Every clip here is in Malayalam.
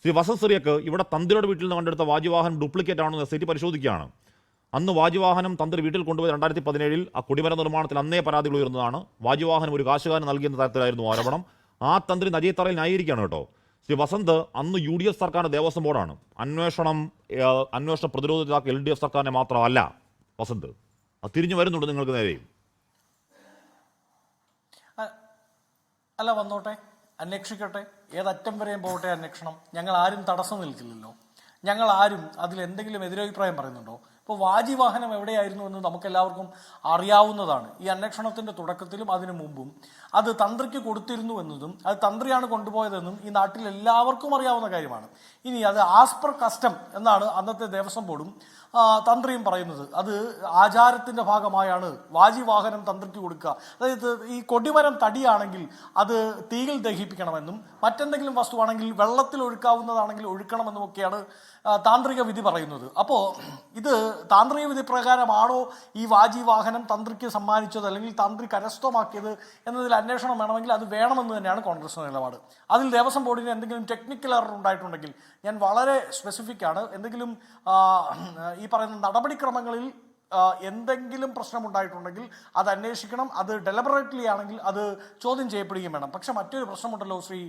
ശ്രീ വസന്ത് സിറിയക്ക് ഇവിടെ തന്ത്രിയുടെ വീട്ടിൽ നിന്ന് കണ്ടെടുത്ത വാജിവാഹനം ഡ്യൂപ്ലിക്കേറ്റ് ആണെന്ന് SIT പരിശോധിക്കുകയാണ്. അന്ന് വാജിവാഹനം തന്ത്രി വീട്ടിൽ കൊണ്ടുപോയി 2017 ആ കൊടിമര നിർമ്മാണത്തിൽ അന്നേ പരാതികൾ ഉയർന്നതാണ്. വാജിവാഹനം ഒരു കാശുകാരന് നൽകിയെന്ന തരത്തിലായിരുന്നു ആരോപണം. ആ തന്ത്രി നജീത്തറയിൽ ന്യായീകരിക്കുകയാണ് കേട്ടോ. ശ്രീ വസന്ത് അന്ന് UDF സർക്കാരിൻ്റെ ദേവസ്വം ബോർഡാണ്. അന്വേഷണ പ്രതിരോധത്തിലാക്കി LDF സർക്കാരിനെ മാത്രമല്ല വസന്ത്. അത് തിരിഞ്ഞു വരുന്നുണ്ട് നിങ്ങൾക്ക് നേരെയും. അല്ല, വന്നോട്ടെ, അന്വേഷിക്കട്ടെ, ഏതറ്റം വരെയും പോകട്ടെ അന്വേഷണം. ഞങ്ങൾ ആരും തടസ്സം നിൽക്കില്ലല്ലോ. ഞങ്ങൾ ആരും അതിൽ എന്തെങ്കിലും എതിരഭിപ്രായം പറയുന്നുണ്ടോ? ഇപ്പോൾ വാജിവാഹനം എവിടെയായിരുന്നു എന്ന് നമുക്കെല്ലാവർക്കും അറിയാവുന്നതാണ്. ഈ അന്വേഷണത്തിൻ്റെ തുടക്കത്തിലും അതിനു മുമ്പും അത് തന്ത്രിക്ക് കൊടുത്തിരുന്നു എന്നതും അത് തന്ത്രിയാണ് കൊണ്ടുപോയതെന്നും ഈ നാട്ടിൽ എല്ലാവർക്കും അറിയാവുന്ന കാര്യമാണ്. ഇനി അത് ആസ് പെർ കസ്റ്റം എന്നാണ് അന്നത്തെ ദേവസ്വം ബോർഡും തന്ത്രിയും പറയുന്നത്. അത് ആചാരത്തിൻ്റെ ഭാഗമായാണ് വാജിവാഹനം തന്ത്രിക്ക് കൊടുക്കുക. അതായത് ഈ കൊടിമരം തടിയാണെങ്കിൽ അത് തീയിൽ ദഹിപ്പിക്കണമെന്നും മറ്റെന്തെങ്കിലും വസ്തുവാണെങ്കിൽ വെള്ളത്തിൽ ഒഴുക്കാവുന്നതാണെങ്കിൽ ഒഴുക്കണമെന്നുമൊക്കെയാണ് താന്ത്രിക വിധി പറയുന്നത്. അപ്പോൾ ഇത് താന്ത്രിക വിധി പ്രകാരമാണോ ഈ വാജിവാഹനം തന്ത്രിക്ക് സമ്മാനിച്ചത് അല്ലെങ്കിൽ തന്ത്രി കരസ്ഥമാക്കിയത് എന്നതിൽ അന്വേഷണം വേണമെങ്കിൽ അത് വേണമെന്ന് തന്നെയാണ് കോൺഗ്രസ് നിലപാട്. അതിൽ ദേവസ്വം ബോർഡിന് എന്തെങ്കിലും ടെക്നിക്കൽ എറർ ഉണ്ടായിട്ടുണ്ടെങ്കിൽ ഞാൻ വളരെ സ്പെസിഫിക് ആണ്. എന്തെങ്കിലും ഈ പറയുന്ന നടപടിക്രമങ്ങളിൽ എന്തെങ്കിലും പ്രശ്നമുണ്ടായിട്ടുണ്ടെങ്കിൽ അത് അന്വേഷിക്കണം. അത് ഡെലിബറേറ്റ്ലി ആണെങ്കിൽ അത് ചോദ്യം ചെയ്യപ്പെടുകയും വേണം. പക്ഷെ മറ്റൊരു പ്രശ്നമുണ്ടല്ലോ ശ്രീ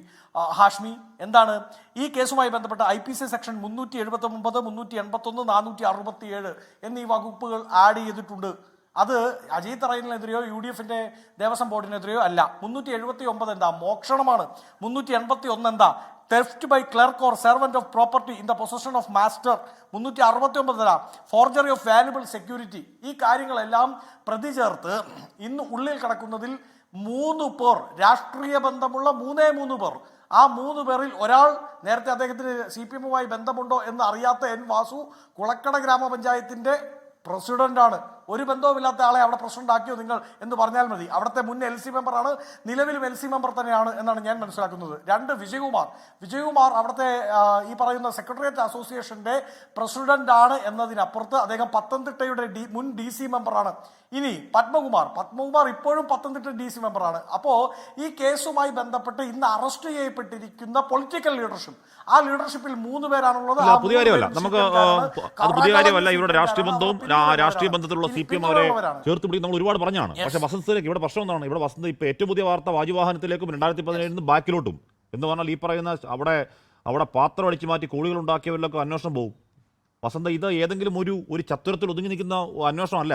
ഹാഷ്മി, എന്താണ്? ഈ കേസുമായി ബന്ധപ്പെട്ട IPC സെക്ഷൻ 379, 381, 467 എന്നീ വകുപ്പുകൾ ആഡ് ചെയ്തിട്ടുണ്ട്. അത് അജയ് തറയിലിനെതിരെയോ UDFന്റെ ദേവസ്വം ബോർഡിനെതിരെയോ അല്ല. 379 എന്താ? മോഷണമാണ്. 381 എന്താ? Theft by clerk or servant of property in the possession of master. 369 forgery of valuable security. ഈ കാര്യങ്ങളെല്ലാം പ്രതി ചേർത്ത് ഇന്ന് ഉള്ളിൽ കിടക്കുന്നതിൽ 3 പേർ, രാഷ്ട്രീയ ബന്ധമുള്ള 3 പേർ. ആ 3 പേരിൽ ഒരാൾ നേരത്തെ അദ്ദേഹത്തിന് CPM-മായി ബന്ധമുണ്ടോ എന്ന് അറിയാത്ത N വാസു കുളക്കട ഗ്രാമപഞ്ചായത്തിന്റെ പ്രസിഡന്റാണ്. ഒരു ബന്ധവുമില്ലാത്ത ആളെ അവിടെ പ്രസിഡന്റ് ആക്കിയോ നിങ്ങൾ എന്ന് പറഞ്ഞാൽ മതി. അവിടുത്തെ മുൻ LC മെമ്പറാണ്, നിലവിലും LC മെമ്പർ തന്നെയാണ് എന്നാണ് ഞാൻ മനസ്സിലാക്കുന്നത്. 2 വിജയകുമാർ അവിടുത്തെ ഈ പറയുന്ന സെക്രട്ടേറിയറ്റ് അസോസിയേഷന്റെ പ്രസിഡന്റ് ആണ് എന്നതിനപ്പുറത്ത് അദ്ദേഹം പത്തനംതിട്ടയുടെ മുൻ DC മെമ്പറാണ്. ഇനി പത്മകുമാർ ഇപ്പോഴും പത്തനംതിട്ട DC മെമ്പറാണ്. അപ്പോ ഈ കേസുമായി ബന്ധപ്പെട്ട് ഇന്ന് അറസ്റ്റ് ചെയ്യപ്പെട്ടിരിക്കുന്ന പൊളിറ്റിക്കൽ ലീഡർഷിപ്പ്, ആ ലീഡർഷിപ്പിൽ 3 പേരാണുള്ളത്. പുതിയ കാര്യമല്ല, നമുക്ക് അത് പുതിയ കാര്യമല്ല. ഇവരുടെ രാഷ്ട്രീയ ബന്ധത്തിലുള്ള CPM അവരെ ചേർത്ത് പിടിക്കും നമ്മൾ ഒരുപാട് പറഞ്ഞാണ്. പക്ഷേ വസന്ത് സിറിയക്ക് ഇവിടെ പ്രശ്നം എന്താണ്? ഇവിടെ വസന്ത് ഇപ്പോൾ ഏറ്റവും പുതിയ വാർത്ത വാജിവാഹനത്തിലേക്കും 2017 ബാക്കിലോട്ടും എന്ന് പറഞ്ഞാൽ ഈ പറയുന്ന അവിടെ പാത്രം അടിച്ചു മാറ്റി കോഴികൾ ഉണ്ടാക്കിയവരിലൊക്കെ അന്വേഷണം പോകും. വസന്ത്, ഇത് ഏതെങ്കിലും ഒരു ചത്തുരത്തിൽ ഒതുങ്ങി നിൽക്കുന്ന അന്വേഷണം അല്ല.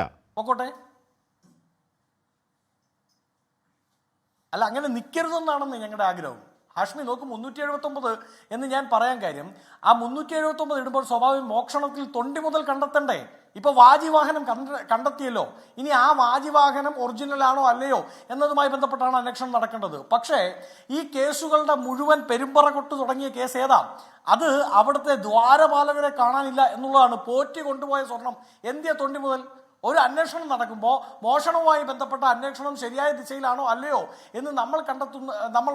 അല്ല, അങ്ങനെ നിൽക്കരുതെന്നാണെന്ന് ഞങ്ങളുടെ ആഗ്രഹം. ഹാഷ്മി നോക്കും, 379 എന്ന് ഞാൻ പറയാൻ കാര്യം, ആ 379 ഇടുമ്പോൾ സ്വാഭാവികം മോഷണത്തിൽ തൊണ്ടി മുതൽ കണ്ടെത്തണ്ടേ? ഇപ്പൊ വാജിവാഹനം കണ്ടെത്തിയല്ലോ. ഇനി ആ വാജിവാഹനം ഒറിജിനൽ ആണോ അല്ലയോ എന്നതുമായി ബന്ധപ്പെട്ടാണ് അന്വേഷണം നടക്കേണ്ടത്. പക്ഷേ ഈ കേസുകളുടെ മുഴുവൻ പെരുമ്പറ കൊട്ട് തുടങ്ങിയ കേസ് ഏതാ? അത് അവിടുത്തെ ദ്വാരപാലകരെ കാണാനില്ല എന്നുള്ളതാണ്. പോറ്റി കൊണ്ടുപോയ സ്വർണം എന്തിയ തൊണ്ടി മുതൽ? ഒരു അന്വേഷണം നടക്കുമ്പോൾ മോഷണവുമായി ബന്ധപ്പെട്ട അന്വേഷണം ശരിയായ ദിശയിലാണോ അല്ലയോ എന്ന് നമ്മൾ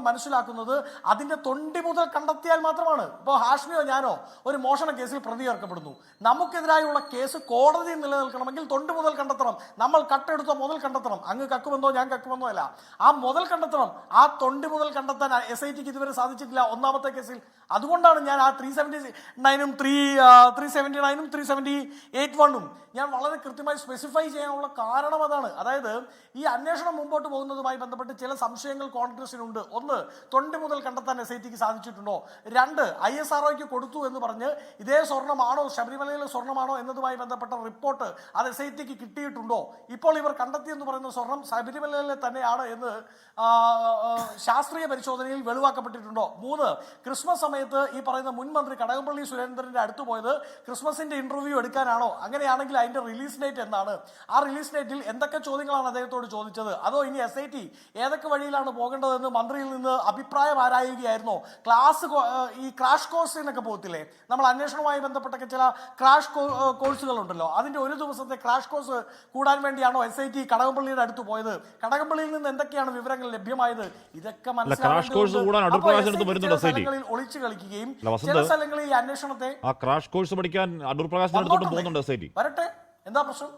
മനസ്സിലാക്കുന്നത് അതിന്റെ തൊണ്ടി മുതൽ കണ്ടെത്തിയാൽ മാത്രമാണ്. ഇപ്പോൾ ഹാഷ്മിയോ ഞാനോ ഒരു മോഷണ കേസിൽ പ്രതി ചേർക്കപ്പെടുന്നു, നമുക്കെതിരായുള്ള കേസ് കോടതിയിൽ നിലനിൽക്കണമെങ്കിൽ തൊണ്ടി മുതൽ കണ്ടെത്തണം. നമ്മൾ കട്ടെടുത്ത മുതൽ കണ്ടെത്തണം. അങ്ങ് കക്കുമെന്നോ ഞാൻ കക്കുമെന്നോ അല്ല, ആ മുതൽ കണ്ടെത്തണം. ആ തൊണ്ടി മുതൽ കണ്ടെത്താൻ SITക്ക് ഇതുവരെ സാധിച്ചിട്ടില്ല ഒന്നാമത്തെ കേസിൽ. അതുകൊണ്ടാണ് ഞാൻ ആ 379 378 ഞാൻ വളരെ കൃത്യമായി സ്പെസിഫൈ ചെയ്യാനുള്ള കാരണം അതാണ്. അതായത് ഈ അന്വേഷണം മുമ്പോട്ട് പോകുന്നതുമായി ബന്ധപ്പെട്ട് ചില സംശയങ്ങൾ കോൺഗ്രസിനുണ്ട്. 1, തൊണ്ടി മുതൽ കണ്ടെത്താൻ SITക്ക് സാധിച്ചിട്ടുണ്ടോ? 2, ISROയ്ക്ക് കൊടുത്തു എന്ന് പറഞ്ഞ് ഇതേ സ്വർണ്ണമാണോ, ശബരിമലയിലെ സ്വർണ്ണമാണോ എന്നതുമായി ബന്ധപ്പെട്ട റിപ്പോർട്ട് അത് SITക്ക് കിട്ടിയിട്ടുണ്ടോ? ഇപ്പോൾ ഇവർ കണ്ടെത്തിയെന്ന് പറയുന്ന സ്വർണം ശബരിമലയിലെ തന്നെയാണ് എന്ന് ശാസ്ത്രീയ പരിശോധനയിൽ വെളിവാക്കപ്പെട്ടിട്ടുണ്ടോ? 3, ക്രിസ്മസ് സമയത്ത് ഈ പറയുന്ന മുൻ മന്ത്രി കടകംപള്ളി സുരേന്ദ്രന്റെ അടുത്ത് പോയത് ക്രിസ്മസിന്റെ ഇന്റർവ്യൂ എടുക്കാനാണോ? അങ്ങനെയാണെങ്കിൽ അതിന്റെ റിലീസ് ഡേറ്റ് എന്താണ്? ആ റിലീസ് ഡേറ്റിൽ എന്തൊക്കെ ചോദ്യങ്ങളാണ് അദ്ദേഹത്തോട് ചോദിച്ചത്? അതോ ഇനി SIT ഏതൊക്കെ വഴിയിലാണ് പോകേണ്ടതെന്ന് മന്ത്രിയിൽ നിന്ന് അഭിപ്രായം ആരായുകയായിരുന്നോ? ഈ ക്രാഷ് കോഴ്സ് എന്നൊക്കെ പോകത്തില്ലേ നമ്മൾ, അന്വേഷണവുമായി ബന്ധപ്പെട്ടൊക്കെ ചില ക്രാഷ് കോഴ്സുകൾ ഉണ്ടല്ലോ, അതിന്റെ ഒരു ദിവസത്തെ ക്രാഷ് കോഴ്സ് കൂടാൻ വേണ്ടിയാണോ SIT കടകംപള്ളിയുടെ അടുത്ത് പോയത്? കടകംപള്ളിയിൽ നിന്ന് എന്തൊക്കെയാണ് വിവരങ്ങൾ ലഭ്യമായത്? ഇതൊക്കെ മനസ്സിലാക്കി ഒളിച്ചു കളിക്കുകയും ചില സ്ഥലങ്ങളിൽ ഈ അന്വേഷണത്തെ ക്രാഷ് കോഴ്സ് പഠിക്കാൻ അടൂർ പ്രകാശിനടുത്തോട്ടും പോകുന്നുണ്ട് SIT. വരട്ടെ, എന്താ പ്രശ്നം?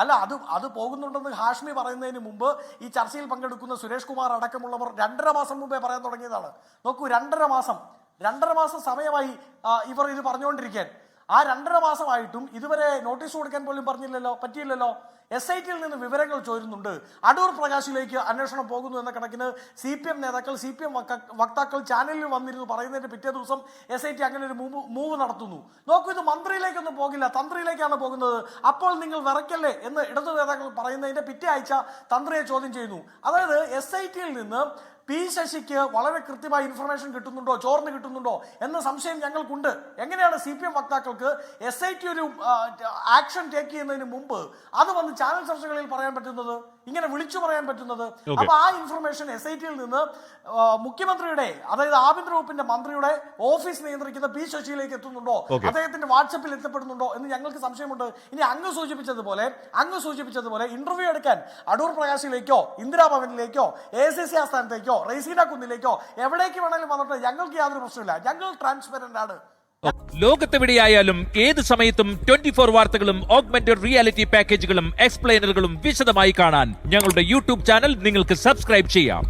അല്ല അത് പോകുന്നുണ്ടെന്ന് ഹാഷ്മി പറയുന്നതിന് മുമ്പ് ഈ ചർച്ചയിൽ പങ്കെടുക്കുന്ന സുരേഷ് കുമാർ അടക്കമുള്ളവർ 2.5 മാസം മുമ്പേ പറയാൻ തുടങ്ങിയതാണ്. നോക്കൂ, 2.5 മാസം സമയമായി ഇവർ ഇത് പറഞ്ഞുകൊണ്ടിരിക്കാൻ. ആ 2.5 മാസമായിട്ടും ഇതുവരെ നോട്ടീസ് കൊടുക്കാൻ പോലും പറ്റിയില്ലല്ലോ. SITയിൽ നിന്ന് വിവരങ്ങൾ ചോരുന്നുണ്ട്. അടൂർ പ്രകാശിലേക്ക് അന്വേഷണം പോകുന്നു എന്ന കണക്കിന് CPM നേതാക്കൾ, CPM വക്താക്കൾ ചാനലിൽ വന്നിരുന്നു പറയുന്നതിന്റെ പിറ്റേ ദിവസം SIT അങ്ങനെ ഒരു മൂവ് നടത്തുന്നു. നോക്കൂ, ഇത് മന്ത്രിയിലേക്കൊന്നും പോകില്ല, തന്ത്രിയിലേക്കാണ് പോകുന്നത്. അപ്പോൾ നിങ്ങൾ വിറയ്ക്കല്ലേ എന്ന് ഇടതു നേതാക്കൾ പറയുന്നതിന്റെ പിറ്റേ ആഴ്ച തന്ത്രിയെ ചോദ്യം ചെയ്യുന്നു. അതായത് SITയിൽ നിന്ന് P. ശശിക്ക് വളരെ കൃത്യമായ ഇൻഫർമേഷൻ കിട്ടുന്നുണ്ടോ, ചോർന്ന് കിട്ടുന്നുണ്ടോ എന്ന സംശയം ഞങ്ങൾക്കുണ്ട്. എങ്ങനെയാണ് CPM വക്താക്കൾക്ക് SIT ഒരു ആക്ഷൻ ടേക്ക് ചെയ്യുന്നതിന് മുമ്പ് അത് വന്ന് ചാനൽ ചർച്ചകളിൽ പറയാൻ പറ്റുന്നത്, ഇങ്ങനെ വിളിച്ചു പറയാൻ പറ്റുന്നത്? അപ്പൊ ആ ഇൻഫർമേഷൻ SITയിൽ നിന്ന് മുഖ്യമന്ത്രിയുടെ, അതായത് ആഭ്യന്തര വകുപ്പിന്റെ മന്ത്രിയുടെ ഓഫീസ് നിയന്ത്രിക്കുന്ന P. ശശിയിലേക്ക് എത്തുന്നുണ്ടോ, അദ്ദേഹത്തിന്റെ വാട്സപ്പിൽ എത്തപ്പെടുന്നുണ്ടോ എന്ന് ഞങ്ങൾക്ക് സംശയമുണ്ട്. ഇനി അങ്ങ് സൂചിപ്പിച്ചതുപോലെ ഇന്റർവ്യൂ എടുക്കാൻ അടൂർ പ്രകാശിലേക്കോ ഇന്ദിരാഭവനിലേക്കോ ACC ആസ്ഥാനത്തേക്കോ റൈസീന കുന്നിലേക്കോ എവിടേക്ക് വേണമെങ്കിലും വന്നിട്ട് ഞങ്ങൾക്ക് യാതൊരു പ്രശ്നമില്ല. ഞങ്ങൾ ട്രാൻസ്പെറന്റ് ആണ്. ലോകത്തെവിടെയായാലും ഏത് സമയത്തും 24 വാർത്തകളും ഓഗ്മെന്റഡ് റിയാലിറ്റി പാക്കേജുകളും എക്സ്പ്ലെയിനറുകളും വിശദമായി കാണാൻ ഞങ്ങളുടെ യൂട്യൂബ് ചാനൽ നിങ്ങൾക്ക് സബ്സ്ക്രൈബ് ചെയ്യാം.